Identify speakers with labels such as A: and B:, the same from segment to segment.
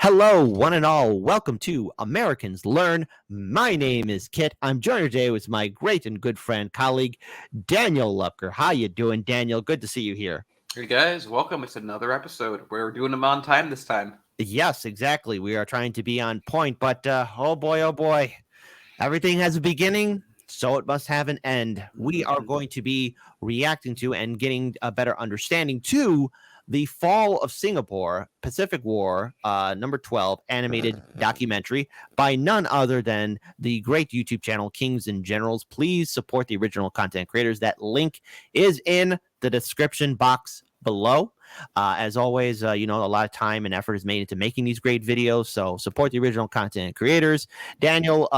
A: Hello, one and all. Welcome to Americans Learn. My name is Kit. I'm joined today with my great and good friend, colleague, Daniel Lupker. How you doing, Daniel? Good to see you here.
B: Hey guys, welcome. It's another episode. We're doing them on time this time.
A: Yes, exactly. We are trying to be on point, but oh boy. Everything has a beginning, so it must have an end. We are going to be reacting to and getting a better understanding to the Fall of Singapore, Pacific War, number 12, animated documentary by none other than the great YouTube channel Kings and Generals. Please support the original content creators. That link is in the description box below. As always, a lot of time and effort is made into making these great videos, so support the original content creators. Daniel,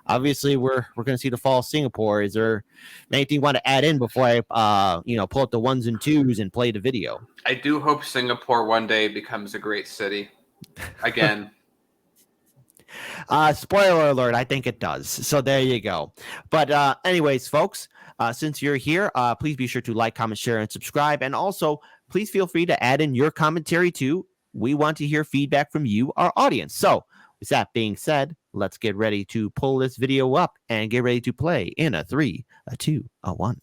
A: obviously we're going to see the Fall of Singapore. Is there anything you want to add in before I pull up the ones and twos and play the video?
B: I do hope Singapore one day becomes a great city again.
A: Spoiler alert, I think it does. So there you go. But anyways, folks, since you're here, please be sure to like, comment, share, and subscribe. And also, please feel free to add in your commentary too. We want to hear feedback from you, our audience. So with that being said, let's get ready to pull this video up and get ready to play in a 3, a 2, a 1.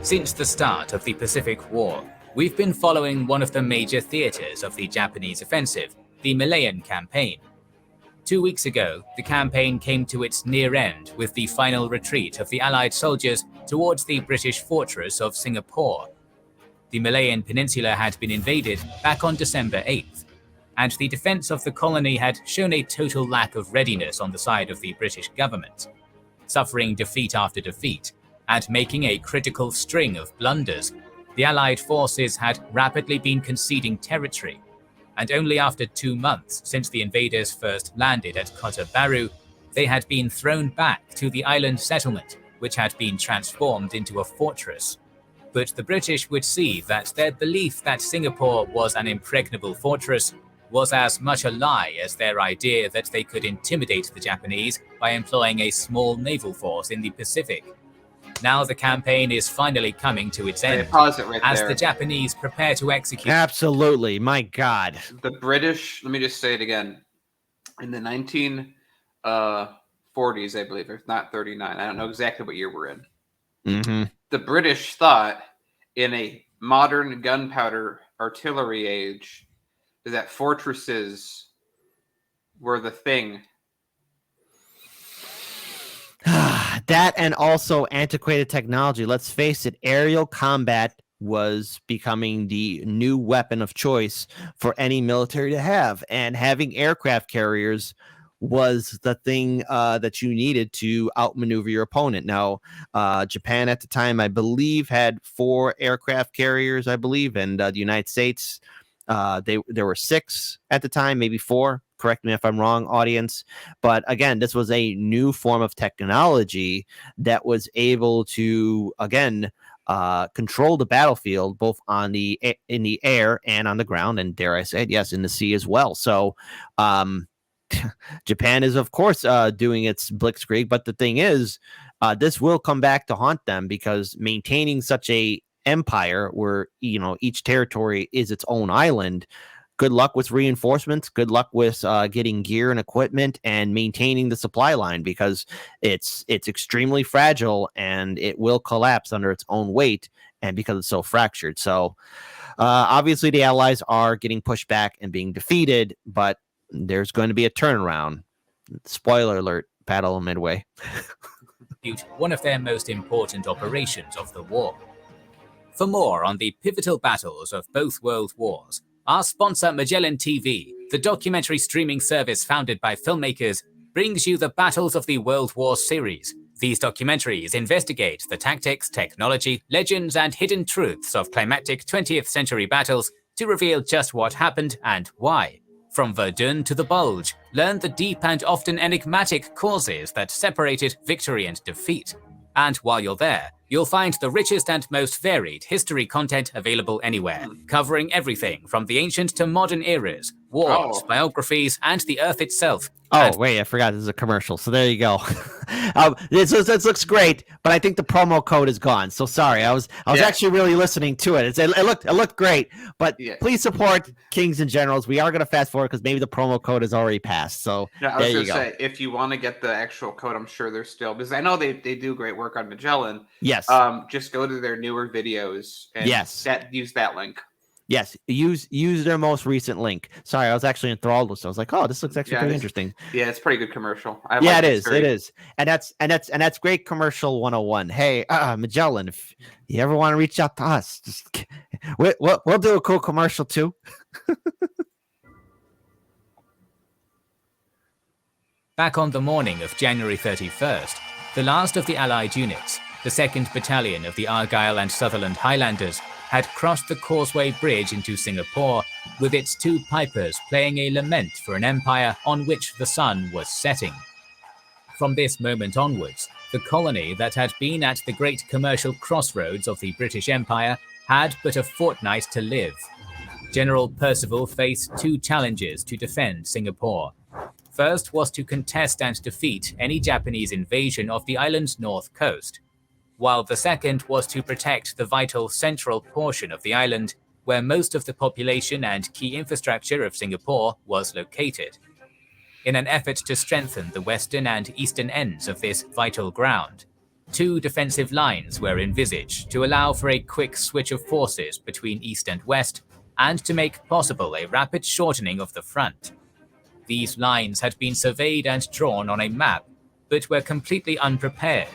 C: Since the start of the Pacific War, we've been following one of the major theaters of the Japanese offensive, the Malayan Campaign. 2 weeks ago, the campaign came to its near end with the final retreat of the Allied soldiers towards the British fortress of Singapore. The Malayan Peninsula had been invaded back on December 8th, and the defense of the colony had shown a total lack of readiness on the side of the British government. Suffering defeat after defeat, and making a critical string of blunders, the Allied forces had rapidly been conceding territory, and only after 2 months since the invaders first landed at Kota Bharu, they had been thrown back to the island settlement, which had been transformed into a fortress. But the British would see that their belief that Singapore was an impregnable fortress was as much a lie as their idea that they could intimidate the Japanese by employing a small naval force in the Pacific. Now the campaign is finally coming to its end,
B: Pause it right
C: as
B: there.
C: the Japanese prepare to execute.
A: Absolutely, my God.
B: The British, let me just say it again, in the 1940s, I believe, if not 39, I don't know exactly what year we're in.
A: Mm-hmm.
B: The British thought in a modern gunpowder artillery age that fortresses were the thing.
A: That and also antiquated technology. Let's face it, aerial combat was becoming the new weapon of choice for any military to have. And having aircraft carriers was the thing that you needed to outmaneuver your opponent. Now, Japan at the time, I believe, had 4 aircraft carriers, and the United States, there were 6 at the time, maybe 4. Correct me if I'm wrong, audience. But again, this was a new form of technology that was able to, again, control the battlefield both in the air and on the ground, and dare I say it, yes, in the sea as well. So Japan is, of course, doing its blitzkrieg. But the thing is, this will come back to haunt them, because maintaining such a empire where each territory is its own island, good luck with reinforcements, good luck with getting gear and equipment and maintaining the supply line, because it's extremely fragile and it will collapse under its own weight, and because it's so fractured. So obviously the Allies are getting pushed back and being defeated, but there's going to be a turnaround. Spoiler alert, Battle of Midway.
C: One of their most important operations of the war. For more on the pivotal battles of both world wars, our sponsor Magellan TV, the documentary streaming service founded by filmmakers, brings you the Battles of the World War series. These documentaries investigate the tactics, technology, legends, and hidden truths of climactic 20th century battles to reveal just what happened and why. From Verdun to the Bulge, learn the deep and often enigmatic causes that separated victory and defeat. And while you're there, you'll find the richest and most varied history content available anywhere, covering everything from the ancient to modern eras, wars, biographies, and the Earth itself.
A: Oh,
C: And-
A: wait, I forgot this is a commercial. So there you go. This looks great, but I think the promo code is gone. So sorry. I was
B: Yeah.
A: actually really listening to it. It looked great, but
B: Yeah.
A: please support Kings and Generals. We are going to fast forward because maybe the promo code is already passed. So
B: Yeah, I
A: there
B: was
A: you
B: going to
A: go.
B: say, if you want to get the actual code, I'm sure they're still, because I know they do great work on Magellan.
A: Yes.
B: Just go to their newer videos and
A: Yes.
B: use that link.
A: Yes, use their most recent link. Sorry, I was actually enthralled with it. I was like, "Oh, this looks actually pretty interesting."
B: Yeah, it's a pretty good commercial.
A: Yeah, it is. It is, and that's great commercial 101. Hey, Magellan, if you ever want to reach out to us, just we'll do a cool commercial too.
C: Back on the morning of January 31st, the last of the Allied units, the 2nd Battalion of the Argyll and Sutherland Highlanders, had crossed the Causeway Bridge into Singapore, with its two pipers playing a lament for an empire on which the sun was setting. From this moment onwards, the colony that had been at the great commercial crossroads of the British Empire had but a fortnight to live. General Percival faced two challenges to defend Singapore. First was to contest and defeat any Japanese invasion of the island's north coast, while the second was to protect the vital central portion of the island, where most of the population and key infrastructure of Singapore was located. In an effort to strengthen the western and eastern ends of this vital ground, two defensive lines were envisaged to allow for a quick switch of forces between east and west, and to make possible a rapid shortening of the front. These lines had been surveyed and drawn on a map, but were completely unprepared,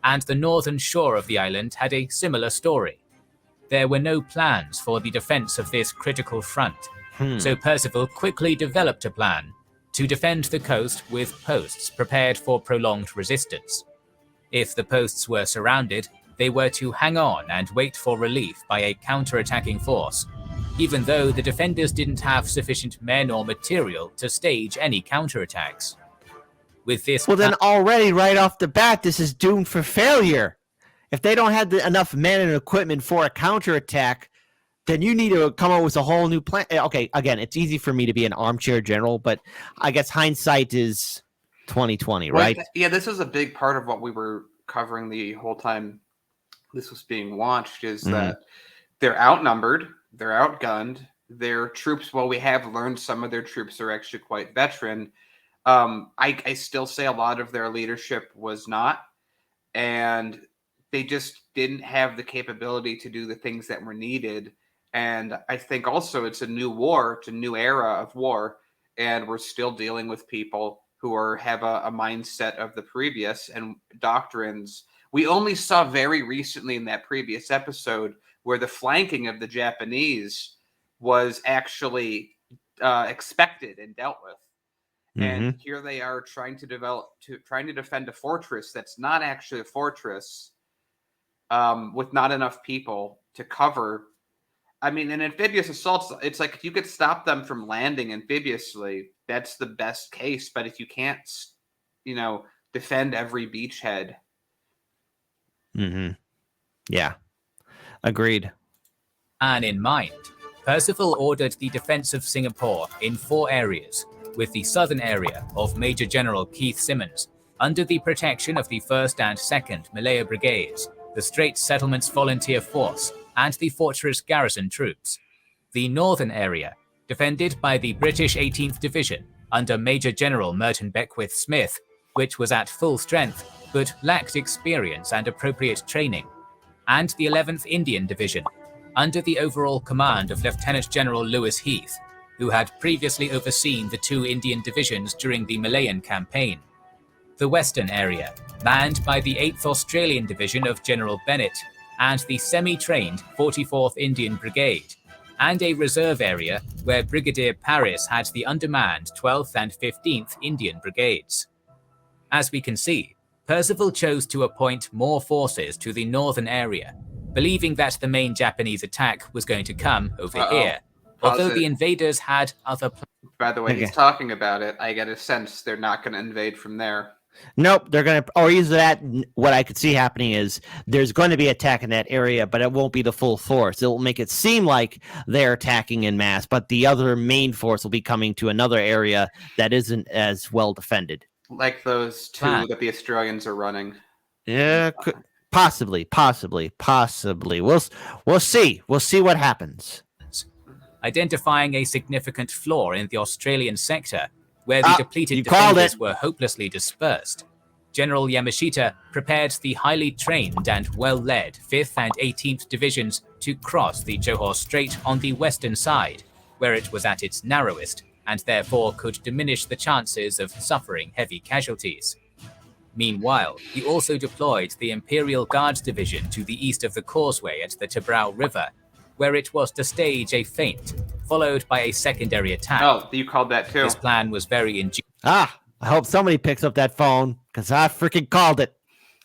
C: and the northern shore of the island had a similar story. There were no plans for the defense of this critical front, so Percival quickly developed a plan to defend the coast with posts prepared for prolonged resistance. If the posts were surrounded, they were to hang on and wait for relief by a counter-attacking force, even though the defenders didn't have sufficient men or material to stage any counterattacks. With this
A: Then already right off the bat, this is doomed for failure. If they don't have enough men and equipment for a counterattack, then you need to come up with a whole new plan. Okay, again, it's easy for me to be an armchair general, but I guess hindsight is 2020, right?
B: Yeah, this is a big part of what we were covering the whole time this was being launched, is that they're outnumbered, they're outgunned, their troops, well, we have learned some of their troops are actually quite veteran. I still say a lot of their leadership was not, and they just didn't have the capability to do the things that were needed. And I think also it's a new war, it's a new era of war, and we're still dealing with people who have a mindset of the previous and doctrines. We only saw very recently in that previous episode where the flanking of the Japanese was actually expected and dealt with. And here they are trying to defend a fortress that's not actually a fortress, with not enough people to cover. I mean, in amphibious assaults, it's like if you could stop them from landing amphibiouly, that's the best case. But if you can't, defend every beachhead.
A: Yeah, agreed.
C: And in mind, Percival ordered the defense of Singapore in 4 areas, with the southern area of Major General Keith Simmons under the protection of the 1st and 2nd Malaya Brigades, the Straits Settlements Volunteer Force, and the Fortress Garrison Troops. The northern area, defended by the British 18th Division under Major General Merton Beckwith Smith, which was at full strength but lacked experience and appropriate training, and the 11th Indian Division, under the overall command of Lieutenant General Lewis Heath, who had previously overseen the 2 Indian divisions during the Malayan campaign. The western area, manned by the 8th Australian Division of General Bennett and the semi-trained 44th Indian Brigade, and a reserve area where Brigadier Paris had the undermanned 12th and 15th Indian Brigades. As we can see, Percival chose to appoint more forces to the northern area, believing that the main Japanese attack was going to come over here, although the invaders had other plans.
B: By the way, he's talking about it. I get a sense they're not going to invade from there.
A: Nope, they're gonna, or either that. What I could see happening is there's going to be attack in that area, but it won't be the full force. It will make it seem like they're attacking in mass, but the other main force will be coming to another area that isn't as well defended.
B: Like those two
C: Plan.
B: that the Australians are running.
A: Yeah, possibly. We'll see. We'll see what happens.
C: Identifying a significant flaw in the Australian sector, where the depleted
A: you called
C: defenders
A: it.
C: were hopelessly dispersed, General Yamashita prepared the highly trained and well-led 5th and 18th Divisions to cross the Johor Strait on the western side, where it was at its narrowest, and therefore could diminish the chances of suffering heavy casualties. Meanwhile, he also deployed the Imperial Guards Division to the east of the causeway at the Tabrao River, where it was to stage a feint, followed by a secondary attack.
B: Oh, you called that too.
C: This plan was very
A: I hope somebody picks up that phone, because I freaking called it.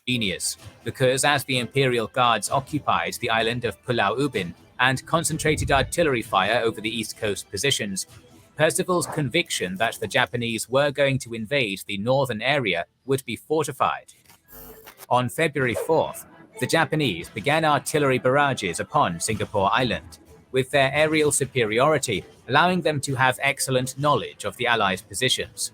C: ingenious, because as the Imperial Guards occupied the island of Pulau Ubin and concentrated artillery fire over the east coast positions, Percival's conviction that the Japanese were going to invade the northern area would be fortified. On February 4th, the Japanese began artillery barrages upon Singapore Island, with their aerial superiority allowing them to have excellent knowledge of the Allies' positions.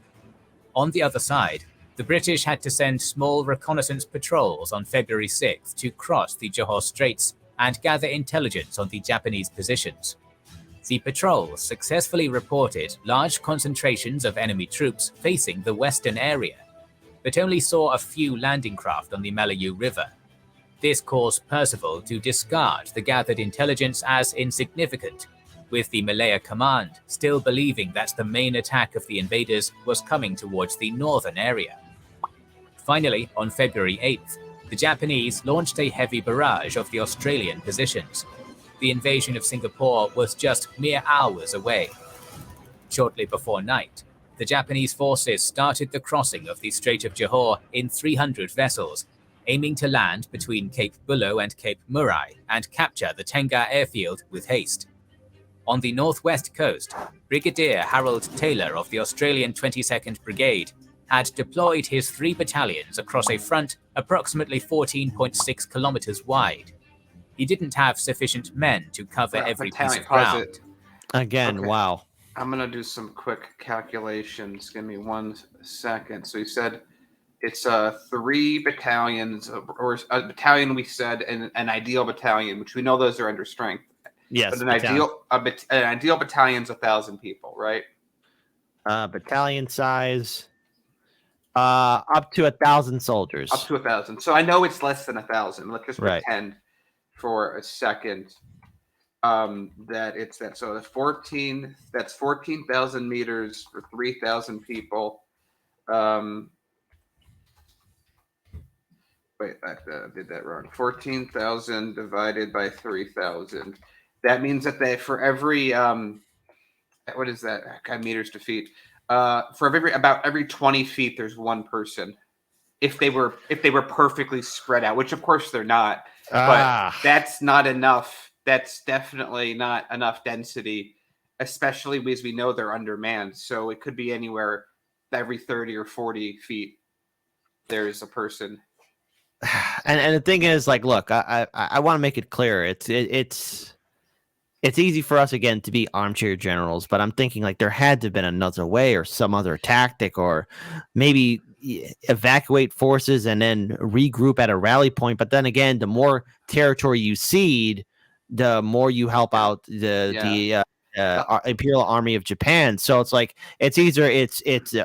C: On the other side, the British had to send small reconnaissance patrols on February 6th to cross the Johor Straits and gather intelligence on the Japanese positions. The patrols successfully reported large concentrations of enemy troops facing the western area, but only saw a few landing craft on the Malayu River. This caused Percival to discard the gathered intelligence as insignificant, with the Malaya Command still believing that the main attack of the invaders was coming towards the northern area. Finally, on February 8th, the Japanese launched a heavy barrage of the Australian positions. The invasion of Singapore was just mere hours away. Shortly before night, the Japanese forces started the crossing of the Strait of Johor in 300 vessels, aiming to land between Cape Buluh and Cape Murai and capture the Tengah airfield with haste. On the northwest coast, Brigadier Harold Taylor of the Australian 22nd Brigade had deployed his 3 battalions across a front approximately 14.6 kilometers wide. He didn't have sufficient men to cover every piece of ground.
A: Again,
B: Okay.
A: wow.
B: I'm going to do some quick calculations. Give me 1 second. So you said it's 3 battalions, or a battalion we said, and an ideal battalion, which we know those are under strength.
A: Yes.
B: But an ideal battalion's 1,000 people, right?
A: Battalion size, up to 1,000 soldiers.
B: Up to 1,000. So I know it's less than 1,000. Let's just
A: Right.
B: pretend for a second that it's that. So that's 14,000 meters for 3,000 people. Wait, I did that wrong. 14,000 divided by 3,000. That means that for every what is that? God, meters to feet. For every 20 feet, there's one person. If they were perfectly spread out, which of course they're not, but that's not enough. That's definitely not enough density, especially as we know they're undermanned. So it could be anywhere every 30 or 40 feet. There's a person.
A: And the thing is, like, look, I want to make it clear. It's easy for us again to be armchair generals, but I'm thinking like there had to have been another way or some other tactic, or maybe evacuate forces and then regroup at a rally point. But then again, the more territory you cede, the more you help out the Imperial Army of Japan. So it's like it's either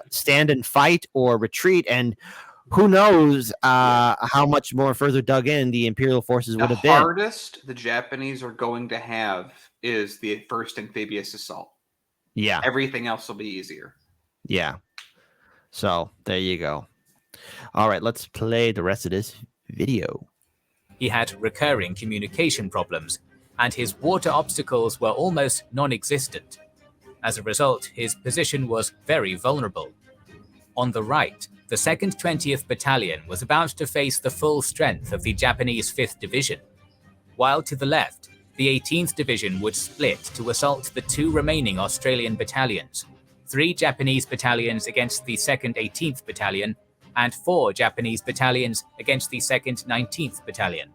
A: stand and fight or retreat, and who knows how much more further dug in the Imperial forces would have been.
B: The hardest the Japanese are going to have is the first amphibious assault.
A: Yeah.
B: Everything else will be easier.
A: Yeah. So there you go. All right, let's play the rest of this video.
C: He had recurring communication problems, and his water obstacles were almost non-existent. As a result, his position was very vulnerable. On the right, the 2nd 20th Battalion was about to face the full strength of the Japanese 5th Division, while to the left, the 18th Division would split to assault the 2 remaining Australian battalions, 3 Japanese battalions against the 2nd 18th Battalion, and 4 Japanese battalions against the 2nd 19th Battalion.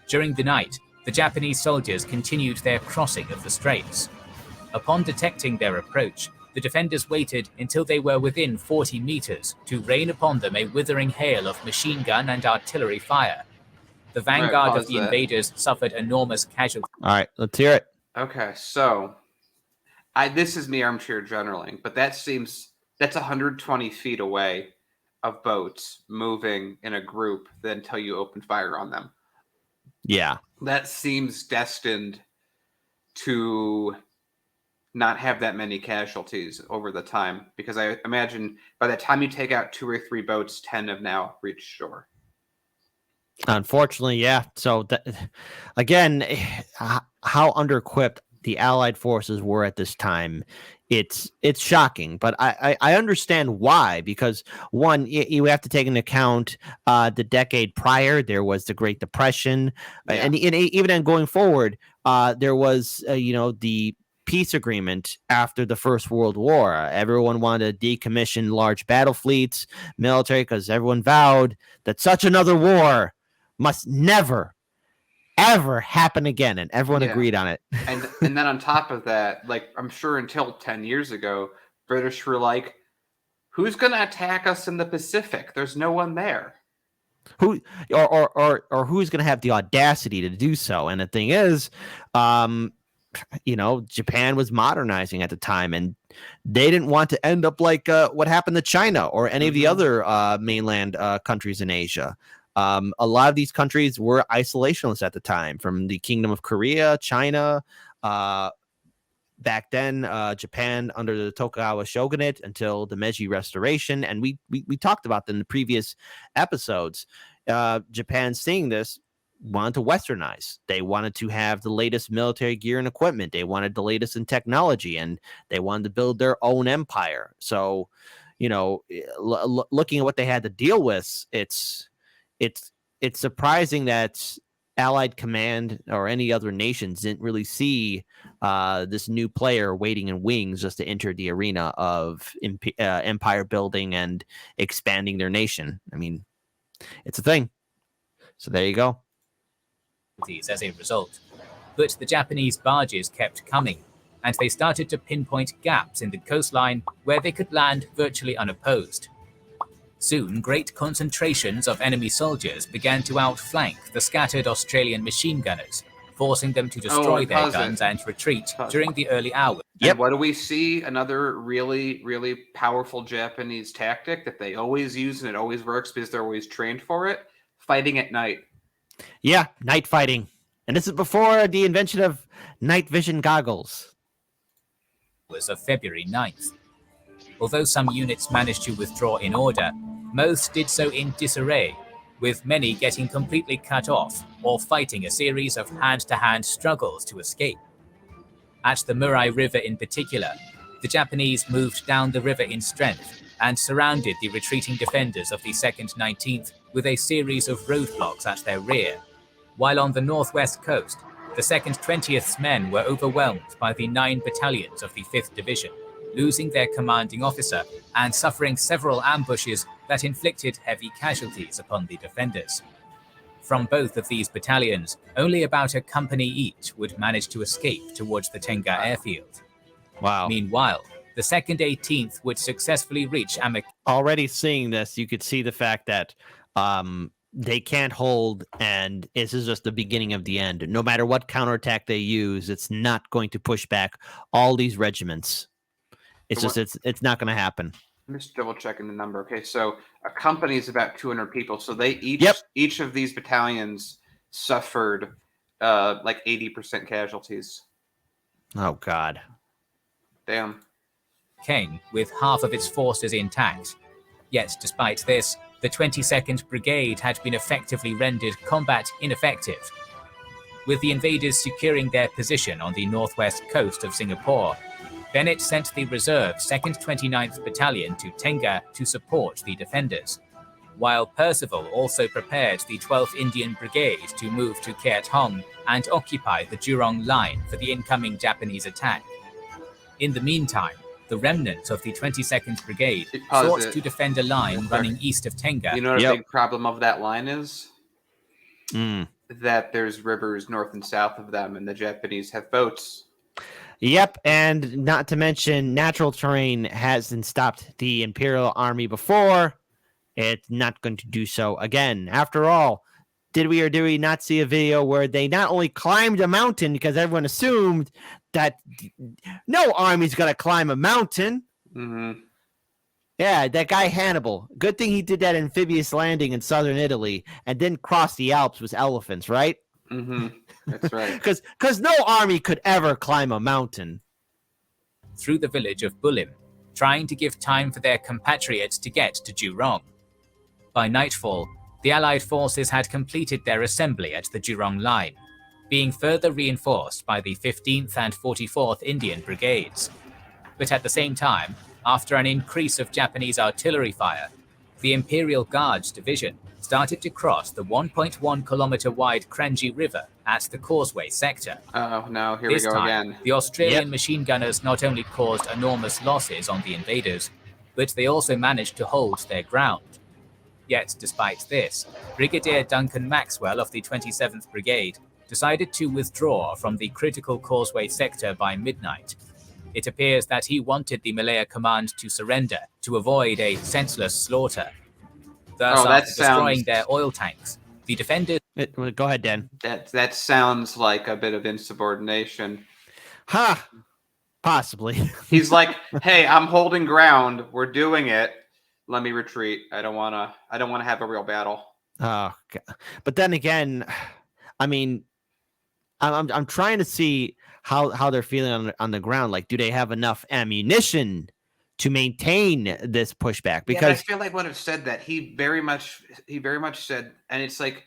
C: During the night, the Japanese soldiers continued their crossing of the straits. Upon detecting their approach, the defenders waited until they were within 40 meters to rain upon them a withering hail of machine gun and artillery fire. The vanguard of the invaders suffered enormous casualties.
A: All right, let's hear it.
B: Okay, so this is me armchair generaling, but that's 120 feet away of boats moving in a group until you open fire on them.
A: Yeah.
B: That seems destined to not have that many casualties over the time, because I imagine by the time you take out 2 or 3 boats, 10 have now reached shore.
A: Unfortunately, yeah. So again, how under-equipped the Allied forces were at this time, it's shocking. But I understand why, because one, you have to take into account the decade prior, there was the Great Depression, and even going forward, there was the peace agreement after the First World War. Everyone wanted to decommission large battle fleets, military, because everyone vowed that such another war must never, ever happen again, and everyone agreed on it.
B: and then on top of that, like, I'm sure until 10 years ago, British were like, who's going to attack us in the Pacific? There's no one there.
A: Who or who's going to have the audacity to do so? And the thing is, Japan was modernizing at the time, and they didn't want to end up like what happened to China or any of the other mainland countries in Asia. A lot of these countries were isolationists at the time, from the Kingdom of Korea, China, back then, Japan under the Tokugawa shogunate until the Meiji Restoration. And we talked about them in the previous episodes. Japan, seeing this, wanted to westernize. They wanted to have the latest military gear and equipment. They wanted the latest in technology, and they wanted to build their own empire. So, looking at what they had to deal with, it's surprising that Allied command or any other nations didn't really see this new player waiting in wings just to enter the arena of empire building and expanding their nation. I mean, it's a thing. So there you go.
C: As a result, but the Japanese barges kept coming, and they started to pinpoint gaps in the coastline where they could land virtually unopposed. Soon, great concentrations of enemy soldiers began to outflank the scattered Australian machine gunners, forcing them to destroy their guns and retreat during the early hours.
B: And what do we see? Another really, really powerful Japanese tactic that they always use, and it always works because they're always trained for it: fighting at night.
A: Yeah, night fighting. And this is before the invention of night vision goggles.
C: Was of February 9th. Although some units managed to withdraw in order, most did so in disarray, with many getting completely cut off or fighting a series of hand-to-hand struggles to escape. At the Murai River in particular, the Japanese moved down the river in strength and surrounded the retreating defenders of the 2nd 19th with a series of roadblocks at their rear, while on the northwest coast, the 2nd 20th's men were overwhelmed by the 9 battalions of the 5th Division, losing their commanding officer and suffering several ambushes that inflicted heavy casualties upon the defenders. From both of these battalions, only about a company each would manage to escape towards the Tenga airfield.
A: Wow.
C: Meanwhile, the 2nd 18th would successfully reach Amik.
A: Already seeing this, you could see the fact that they can't hold, and this is just the beginning of the end. No matter what counterattack they use, it's not going to push back all these regiments. It's not going to happen.
B: I'm just double checking the number. Okay, so a company is about 200 people. So they each of these battalions suffered like 80% casualties.
A: Oh God.
B: Damn.
C: King with half of its forces intact. Yet despite this, the 22nd Brigade had been effectively rendered combat ineffective. With the invaders securing their position on the northwest coast of Singapore, Bennett sent the reserve 2nd 29th Battalion to Tenga to support the defenders, while Percival also prepared the 12th Indian Brigade to move to Kiat Hong and occupy the Jurong Line for the incoming Japanese attack. In the meantime, the the remnants of the 22nd Brigade
B: Pause
C: sought
B: it.
C: to defend a line
B: Okay.
C: running east of Tenga.
B: You know what
A: Yep.
B: a big problem of that line is?
A: Mm.
B: That there's rivers north and south of them, and the Japanese have boats.
A: Yep, and not to mention natural terrain hasn't stopped the Imperial Army before. It's not going to do so again. After all, did we or did we not see a video where they not only climbed a mountain because everyone assumed that no army's going to climb a mountain?
B: Mm-hmm.
A: Yeah, that guy Hannibal. Good thing he did that amphibious landing in southern Italy and didn't cross the Alps with elephants, right?
B: Mm-hmm. That's right.
A: Because no army could ever climb a mountain.
C: Through the village of Bulim, trying to give time for their compatriots to get to Jurong. By nightfall, the Allied forces had completed their assembly at the Jurong line, being further reinforced by the 15th and 44th Indian Brigades. But at the same time, after an increase of Japanese artillery fire, the Imperial Guards Division started to cross the 1.1 kilometer wide Krenji River at the Causeway sector.
B: Oh no, here
C: This
B: we go
C: time,
B: again.
C: the Australian
A: Yep.
C: machine gunners not only caused enormous losses on the invaders, but they also managed to hold their ground. Yet, despite this, Brigadier Duncan Maxwell of the 27th Brigade decided to withdraw from the critical Causeway sector by midnight. It appears that he wanted the Malaya command to surrender to avoid a senseless slaughter. Thus,
B: Oh, that
C: after destroying
B: sounds-
C: their oil tanks, the defenders
A: Go ahead, Dan.
B: That sounds like a bit of insubordination.
A: Ha! Possibly.
B: He's like, "Hey, I'm holding ground. We're doing it. Let me retreat. I don't want to have a real battle."
A: Oh, God. But then again, I mean, I'm trying to see how they're feeling on the ground. Like, do they have enough ammunition to maintain this pushback?
B: Because
A: Because
B: I feel like when it said that, he very much said, and it's like,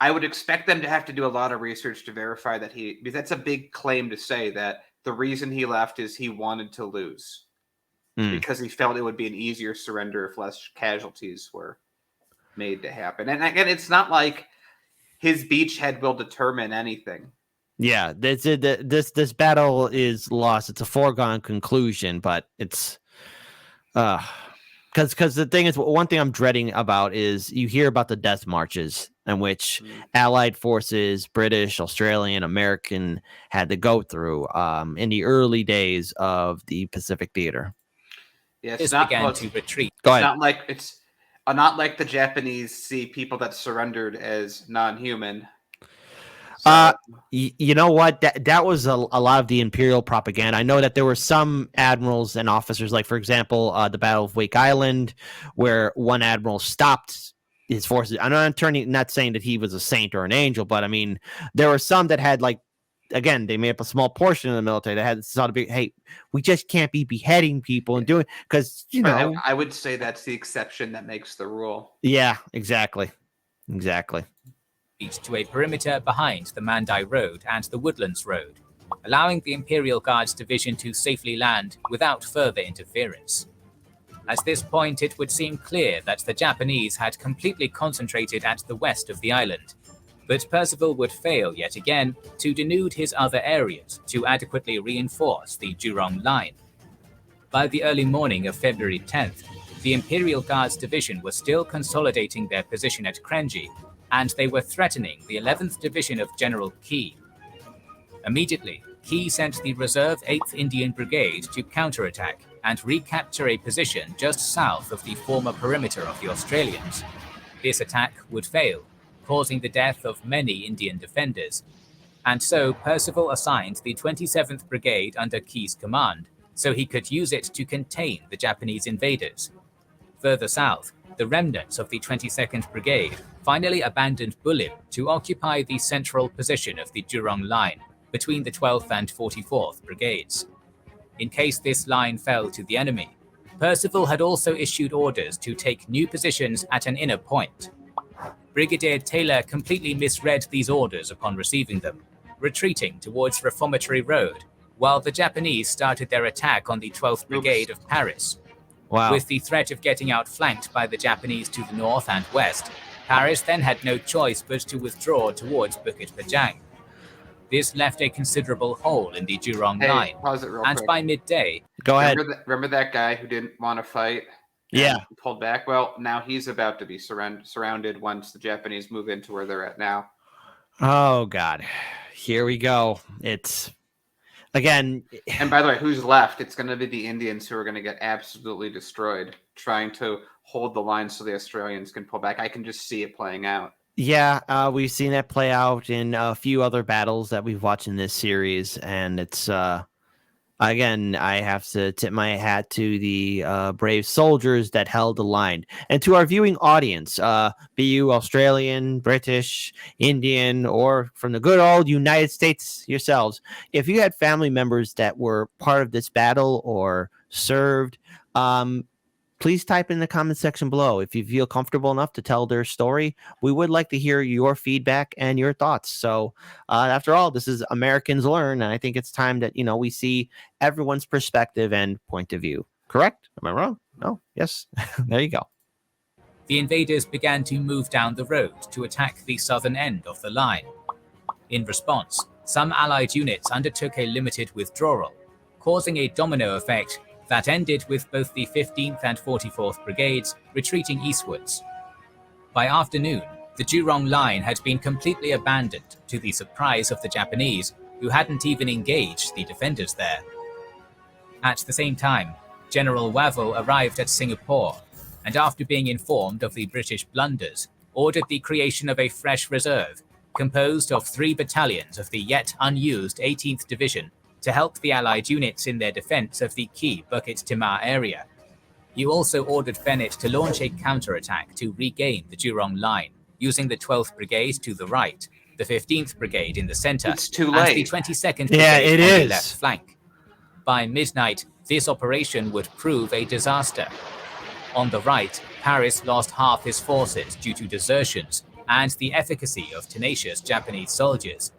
B: I would expect them to have to do a lot of research to verify that because that's a big claim to say that the reason he left is he wanted to lose. Because he felt it would be an easier surrender if less casualties were made to happen. And again, it's not like his beachhead will determine anything.
A: yeah, this battle is lost. It's a foregone conclusion, but it's because the thing is, one thing I'm dreading about is you hear about the death marches in which Allied forces, British, Australian, American, had to go through in the early days of the Pacific Theater.
B: Yeah,
C: began to retreat.
A: Go
B: It's
A: ahead.
B: not like the Japanese see people that surrendered as non-human.
A: You know what? That was a lot of the imperial propaganda. I know that there were some admirals and officers, like for example, the Battle of Wake Island, where one admiral stopped his forces. I'm not saying that he was a saint or an angel, but I mean, there were some that had again, they made up a small portion of the military that had sort of be, hey, we just can't be beheading people and doing because
B: I would say that's the exception that makes the rule.
A: Yeah, exactly.
C: To a perimeter behind the Mandai Road and the Woodlands Road, allowing the Imperial Guards Division to safely land without further interference. At this point, it would seem clear that the Japanese had completely concentrated at the west of the island, but Percival would fail yet again to denude his other areas to adequately reinforce the Jurong line. By the early morning of February 10th, the Imperial Guards Division was still consolidating their position at Krenji, and they were threatening the 11th Division of General Key. Immediately, Key sent the reserve 8th Indian Brigade to counterattack and recapture a position just south of the former perimeter of the Australians. This attack would fail, causing the death of many Indian defenders, and so Percival assigned the 27th Brigade under Key's command, so he could use it to contain the Japanese invaders. Further south, the remnants of the 22nd Brigade finally abandoned Bulim to occupy the central position of the Jurong line between the 12th and 44th Brigades. In case this line fell to the enemy, Percival had also issued orders to take new positions at an inner point. Brigadier Taylor completely misread these orders upon receiving them, retreating towards Reformatory Road, while the Japanese started their attack on the 12th Brigade of Paris.
A: Wow.
C: With the threat of getting outflanked by the Japanese to the north and west, Paris then had no choice but to withdraw towards Bukit Pajang. This left a considerable hole in the Jurong
B: Hey,
C: line,
B: pause it real
C: and
B: quick.
C: by midday,
A: Go ahead.
B: Remember that guy who didn't want to fight? and
A: Yeah.
B: pulled back. Well, now he's about to be surrounded once the Japanese move into where they're at now.
A: Oh God, here we go. It's again.
B: And by the way, who's left? It's going to be the Indians who are going to get absolutely destroyed trying to hold the line so the Australians can pull back. I can just see it playing out.
A: Yeah, we've seen that play out in a few other battles that we've watched in this series, and it's again, I have to tip my hat to the brave soldiers that held the line, and to our viewing audience, be you Australian, British, Indian, or from the good old United States yourselves. If you had family members that were part of this battle or served, please type in the comment section below if you feel comfortable enough to tell their story. We would like to hear your feedback and your thoughts. So, after all, this is Americans Learn, and I think it's time that we see everyone's perspective and point of view. Correct? Am I wrong? No? Yes? There you go.
C: The invaders began to move down the road to attack the southern end of the line. In response, some Allied units undertook a limited withdrawal, causing a domino effect that ended with both the 15th and 44th Brigades retreating eastwards. By afternoon, the Jurong line had been completely abandoned to the surprise of the Japanese, who hadn't even engaged the defenders there. At the same time, General Wavell arrived at Singapore, and after being informed of the British blunders, ordered the creation of a fresh reserve, composed of 3 battalions of the yet unused 18th Division, to help the Allied units in their defence of the key Bukit Timah area. He also ordered Bennett to launch a counterattack to regain the Jurong line, using the 12th Brigade to the right, the 15th Brigade in the centre,
B: It's too
C: and the
B: late.
C: 22nd
A: Yeah,
C: Brigade
A: it
C: on the
A: is.
C: left flank. By midnight, this operation would prove a disaster. On the right, Paris lost half his forces due to desertions and the efficacy of tenacious Japanese soldiers,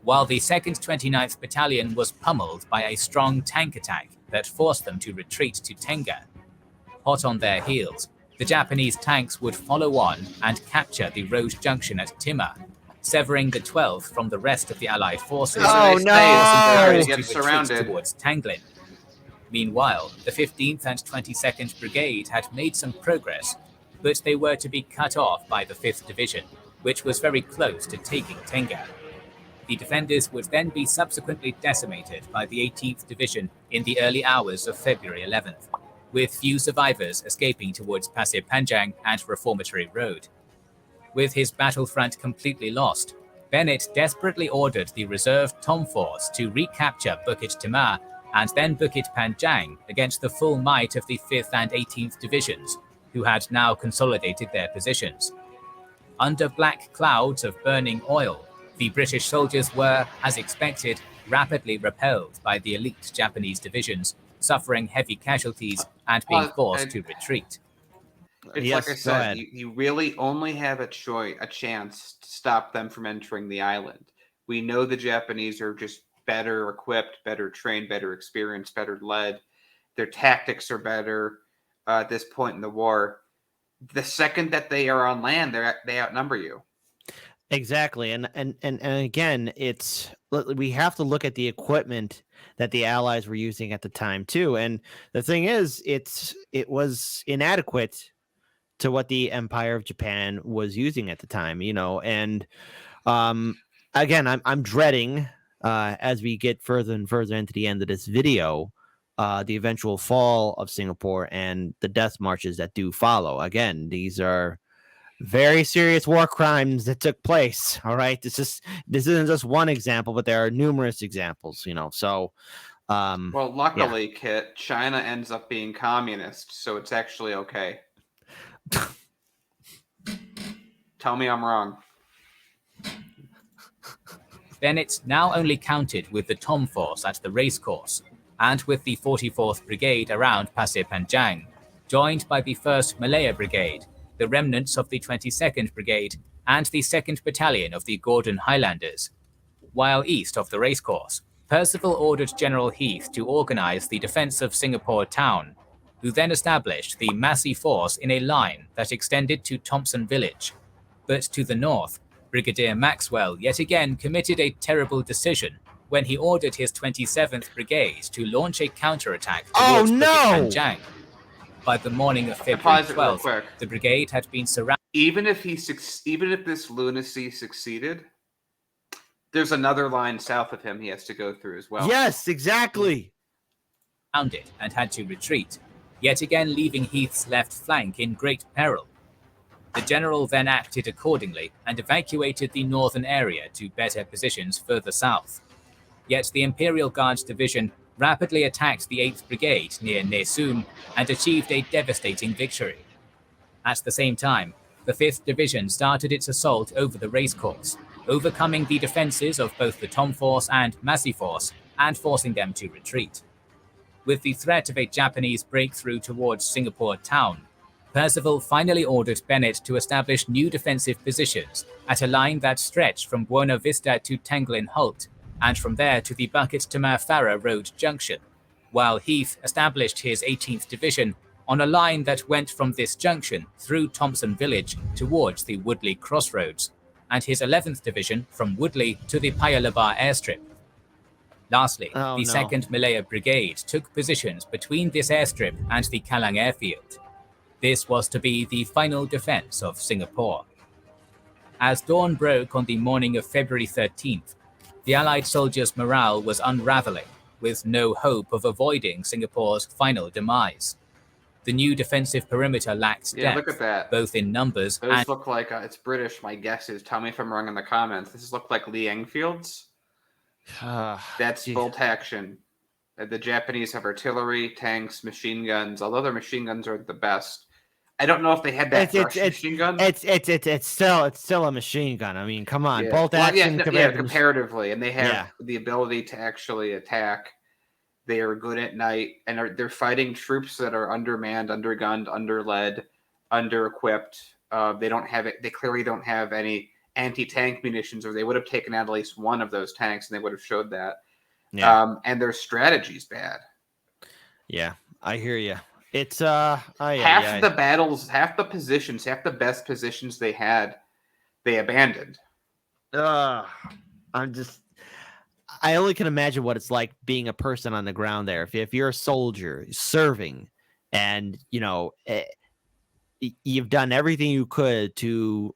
C: while the 2nd 29th Battalion was pummeled by a strong tank attack that forced them to retreat to Tenga. Hot on their heels, the Japanese tanks would follow on and capture the road junction at Timah, severing the 12th from the rest of the Allied forces,
A: Oh,
B: So they
A: no!
B: stay,
C: forcing
B: they
C: the
B: already
C: others
B: get
C: to retreat
B: surrounded.
C: towards Tanglin. Meanwhile, the 15th and 22nd Brigade had made some progress, but they were to be cut off by the 5th Division, which was very close to taking Tenga. The defenders would then be subsequently decimated by the 18th Division in the early hours of February 11th, with few survivors escaping towards Pasir Panjang and Reformatory Road. With his battlefront completely lost, Bennett desperately ordered the reserve Tom Force to recapture Bukit Timah and then Bukit Panjang against the full might of the 5th and 18th Divisions, who had now consolidated their positions. Under black clouds of burning oil, the British soldiers were, as expected, rapidly repelled by the elite Japanese divisions, suffering heavy casualties and being forced to retreat.
B: It's
A: Yes,
B: like I
A: go
B: said,
A: ahead.
B: you really only have a chance to stop them from entering the island. We know the Japanese are just better equipped, better trained, better experienced, better led. Their tactics are better at this point in the war. The second that they are on land, they outnumber you.
A: Exactly, and again, we have to look at the equipment that the Allies were using at the time too. And the thing is, it was inadequate to what the Empire of Japan was using at the time. And again, I'm dreading as we get further and further into the end of this video, the eventual fall of Singapore and the death marches that do follow. Again, these are very serious war crimes that took place. All right, this isn't just one example, but there are numerous examples. So,
B: Well, luckily, Kit, China ends up being communist, so it's actually okay. Tell me I'm wrong.
C: Bennett now only counted with the Tom Force at the racecourse, and with the 44th Brigade around Pasir Panjang, joined by the 1st Malaya Brigade, the remnants of the 22nd Brigade, and the 2nd Battalion of the Gordon Highlanders. While east of the racecourse, Percival ordered General Heath to organise the defence of Singapore town, who then established the Massey Force in a line that extended to Thompson Village. But to the north, Brigadier Maxwell yet again committed a terrible decision when he ordered his 27th Brigade to launch a counterattack
A: Oh
C: towards Bukit
A: no!
C: Panjang. By the morning of
B: I
C: February
B: pause it real
C: 12th,
B: quick.
C: the brigade had been surrounded.
B: Even if this lunacy succeeded, there's another line south of him he has to go through as well.
A: Yes, exactly.
C: And had to retreat, yet again leaving Heath's left flank in great peril. The general then acted accordingly and evacuated the northern area to better positions further south. Yet the Imperial Guards Division rapidly attacked the 8th Brigade near Nesun and achieved a devastating victory. At the same time, the 5th Division started its assault over the racecourse, overcoming the defences of both the Tom Force and Massey Force and forcing them to retreat. With the threat of a Japanese breakthrough towards Singapore town, Percival finally ordered Bennett to establish new defensive positions at a line that stretched from Buena Vista to Tanglin Halt, and from there to the Bucket Tamar Farah Road junction, while Heath established his 18th Division on a line that went from this junction through Thompson Village towards the Woodley Crossroads, and his 11th Division from Woodley to the Paya Lebar airstrip. Lastly, the 2nd Malaya Brigade took positions between this airstrip and the Kallang airfield. This was to be the final defense of Singapore. As dawn broke on the morning of February 13th, the Allied soldiers' morale was unraveling, with no hope of avoiding Singapore's final demise. The new defensive perimeter lacked depth,
B: look at that.
C: both in numbers
B: Those
C: and...
B: look like, it's British, my guess is, tell me if I'm wrong in the comments, this look like Liang fields. That's bolt action. The Japanese have artillery, tanks, machine guns, although their machine guns are the best. I don't know if they had that machine gun.
A: It's still a machine gun. I mean, come on, bolt action.
B: Comparatively, and they have the ability to actually attack. They are good at night, and they're fighting troops that are undermanned, undergunned, underled, under-equipped. They don't have it. They clearly don't have any anti-tank munitions, or they would have taken out at least one of those tanks, and they would have showed that. Yeah. And their strategy's bad.
A: Yeah, I hear you. It's
B: half the battles, half the positions, half the best positions they had, they abandoned.
A: I only can imagine what it's like being a person on the ground there. If you're a soldier serving, and you've done everything you could to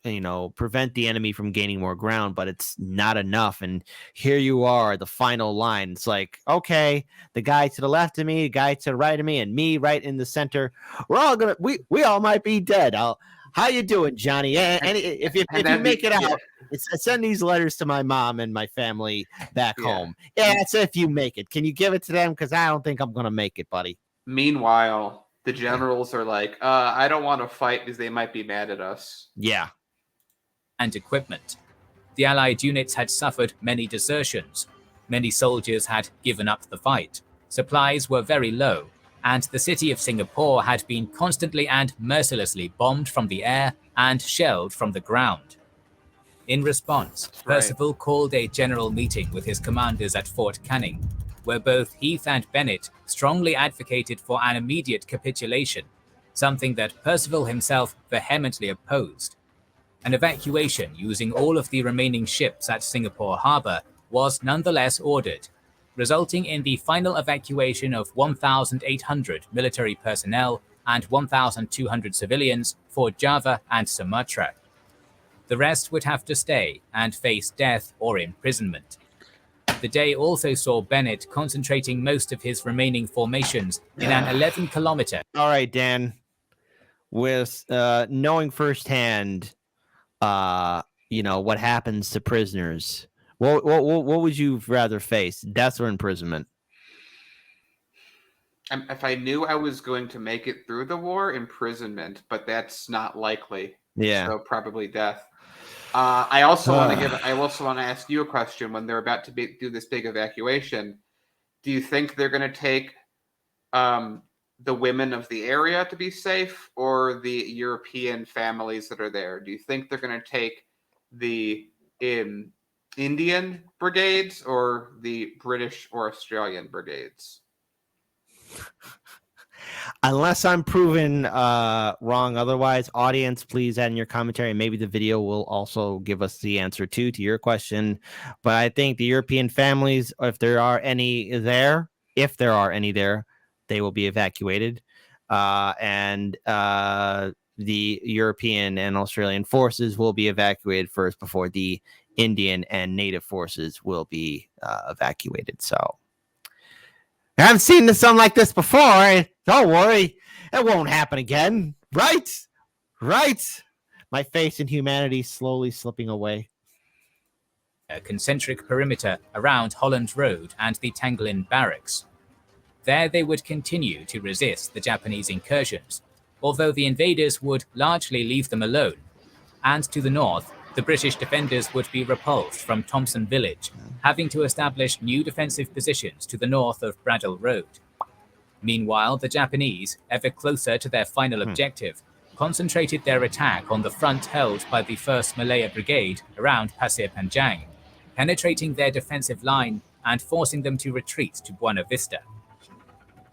A: prevent the enemy from gaining more ground, but it's not enough, and here you are, the final line. It's like, okay, the guy to the left of me, the guy to the right of me, and me right in the center, we all might be dead. How you doing, Johnny? If you make it out, send these letters to my mom and my family back home. Yeah, that's if you make it. Can you give it to them? Because I don't think I'm gonna make it, buddy.
B: Meanwhile, the generals are like, I don't want to fight because they might be mad at us.
A: Yeah.
C: And equipment. The Allied units had suffered many desertions. Many soldiers had given up the fight. Supplies were very low, and the city of Singapore had been constantly and mercilessly bombed from the air and shelled from the ground. In response, Percival called a general meeting with his commanders at Fort Canning, where both Heath and Bennett strongly advocated for an immediate capitulation, something that Percival himself vehemently opposed. An evacuation using all of the remaining ships at Singapore Harbour was nonetheless ordered, resulting in the final evacuation of 1,800 military personnel and 1,200 civilians for Java and Sumatra. The rest would have to stay and face death or imprisonment. The day also saw Bennett concentrating most of his remaining formations in an 11-kilometer...
A: All right, Dan. With knowing firsthand, what happens to prisoners, what would you rather face, death or imprisonment?
B: If I knew I was going to make it through the war, imprisonment, but that's not likely.
A: Yeah.
B: So probably death. I also want to ask you a question. When they're about to do this big evacuation, do you think they're going to take the women of the area to be safe, or the European families that are there? Do you think they're going to take the Indian brigades or the British or Australian brigades?
A: Unless I'm proven wrong otherwise, audience, please add in your commentary. Maybe the video will also give us the answer to your question. But I think the European families, if there are any there, they will be evacuated. And the European and Australian forces will be evacuated first before the Indian and native forces will be evacuated. So I haven't seen this something like this before. Don't worry. It won't happen again. Right? Right. My faith in humanity slowly slipping away.
C: A concentric perimeter around Holland Road and the Tanglin Barracks. There they would continue to resist the Japanese incursions, although the invaders would largely leave them alone. And to the north, the British defenders would be repulsed from Thompson Village, having to establish new defensive positions to the north of Bradell Road. Meanwhile, the Japanese, ever closer to their final objective, concentrated their attack on the front held by the 1st Malaya Brigade around Pasir Panjang, penetrating their defensive line and forcing them to retreat to Buena Vista.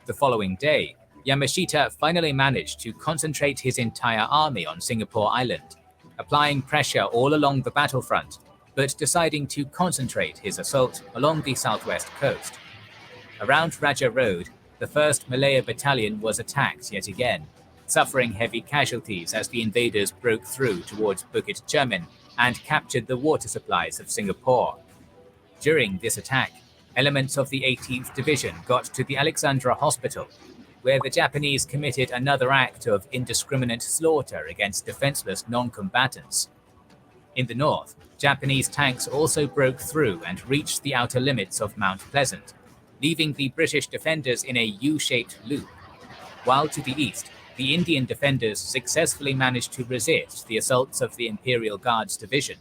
C: The following day, Yamashita finally managed to concentrate his entire army on Singapore Island, applying pressure all along the battlefront, but deciding to concentrate his assault along the southwest coast. Around Raja Road, the 1st Malaya Battalion was attacked yet again, suffering heavy casualties as the invaders broke through towards Bukit Cermin and captured the water supplies of Singapore. During this attack, elements of the 18th Division got to the Alexandra Hospital, where the Japanese committed another act of indiscriminate slaughter against defenseless non-combatants. In the north, Japanese tanks also broke through and reached the outer limits of Mount Pleasant, leaving the British defenders in a U-shaped loop, while to the east, the Indian defenders successfully managed to resist the assaults of the Imperial Guards Division.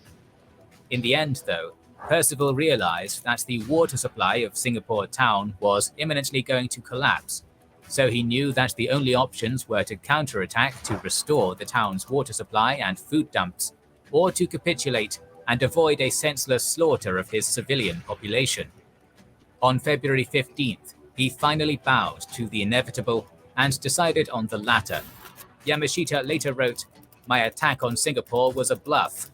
C: In the end, though, Percival realized that the water supply of Singapore town was imminently going to collapse, so he knew that the only options were to counterattack to restore the town's water supply and food dumps, or to capitulate and avoid a senseless slaughter of his civilian population. On February 15th, he finally bowed to the inevitable and decided on the latter. Yamashita later wrote, "My attack on Singapore was a bluff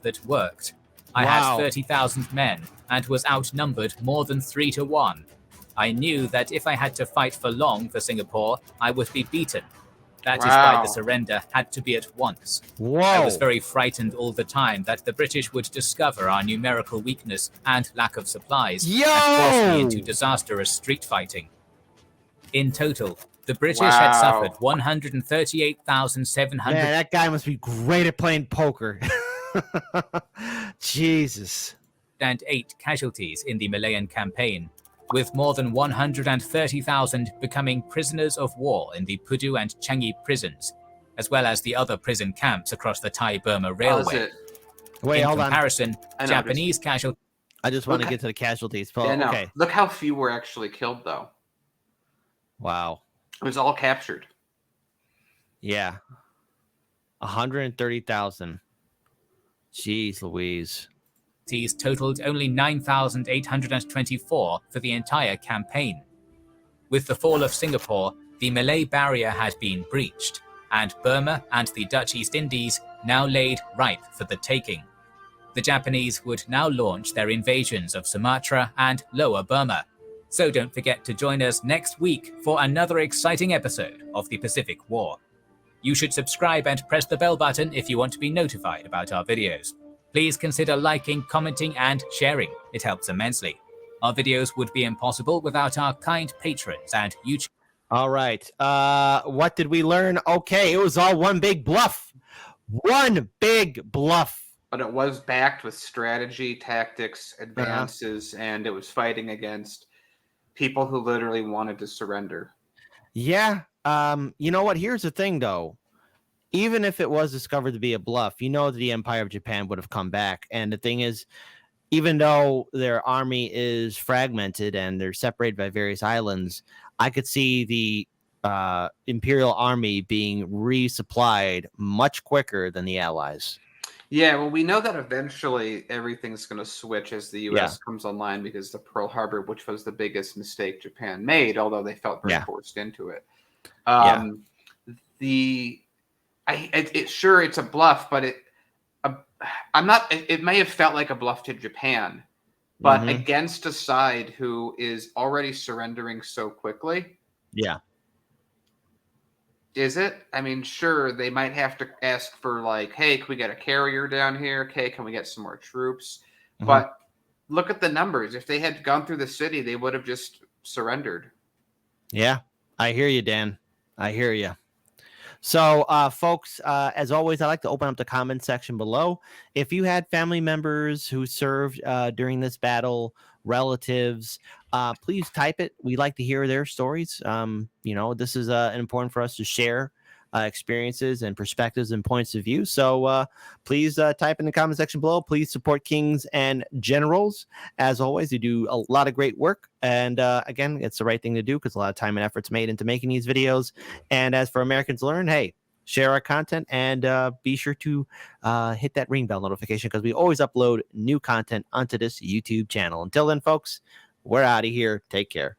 C: that worked. I had 30,000 men and was outnumbered more than 3 to 1. I knew that if I had to fight for long for Singapore, I would be beaten. That is why the surrender had to be at once. I was very frightened all the time that the British would discover our numerical weakness and lack of supplies and force me into disastrous street fighting." In total, the British had suffered 138,700.
A: Man, that guy must be great at playing poker. Jesus.
C: And 8 casualties in the Malayan campaign, with more than 130,000 becoming prisoners of war in the Pudu and Changi prisons, as well as the other prison camps across the Thai-Burma Railway.
A: Wait, hold on.
C: In comparison, Japanese casualties...
A: I just want to get to the casualties.
B: Okay. Look how few were actually killed, though.
A: Wow.
B: It was all captured.
A: Yeah. 130,000. Jeez Louise.
C: These totaled only 9,824 for the entire campaign. With the fall of Singapore, the Malay barrier had been breached, and Burma and the Dutch East Indies now laid ripe for the taking. The Japanese would now launch their invasions of Sumatra and Lower Burma. So don't forget to join us next week for another exciting episode of the Pacific War. You should subscribe and press the bell button if you want to be notified about our videos. Please consider liking, commenting, and sharing. It helps immensely. Our videos would be impossible without our kind patrons and YouTube.
A: All right. What did we learn? Okay, it was all one big bluff. One big bluff.
B: But it was backed with strategy, tactics, advances, and it was fighting against people who literally wanted to surrender.
A: Yeah. You know what? Here's the thing, though. Even if it was discovered to be a bluff, you know that the Empire of Japan would have come back. And the thing is, even though their army is fragmented and they're separated by various islands, I could see the Imperial army being resupplied much quicker than the Allies.
B: Yeah, well, we know that eventually everything's going to switch as the U.S. comes online, because the Pearl Harbor, which was the biggest mistake Japan made, although they felt very forced into it.
A: Yeah.
B: Sure, it's a bluff, but I'm not. It may have felt like a bluff to Japan, but
A: Mhm.
B: against a side who is already surrendering so quickly,
A: Yeah.
B: is it? I mean, sure, they might have to ask for like, hey, can we get a carrier down here? Okay, can we get some more troops?
A: Mhm.
B: But look at the numbers. If they had gone through the city, they would have just surrendered.
A: Yeah. I hear you, Dan. I hear you. So, folks, as always, I like to open up the comment section below. If you had family members who served during this battle, relatives, please type it. We like to hear their stories. This is important for us to share experiences and perspectives and points of view. So, please type in the comment section below. Please support Kings and Generals. As always, you do a lot of great work. And again, it's the right thing to do because a lot of time and effort's made into making these videos. And as for Americans Learn, hey, share our content and be sure to hit that ring bell notification because we always upload new content onto this YouTube channel. Until then, folks, we're out of here. Take care.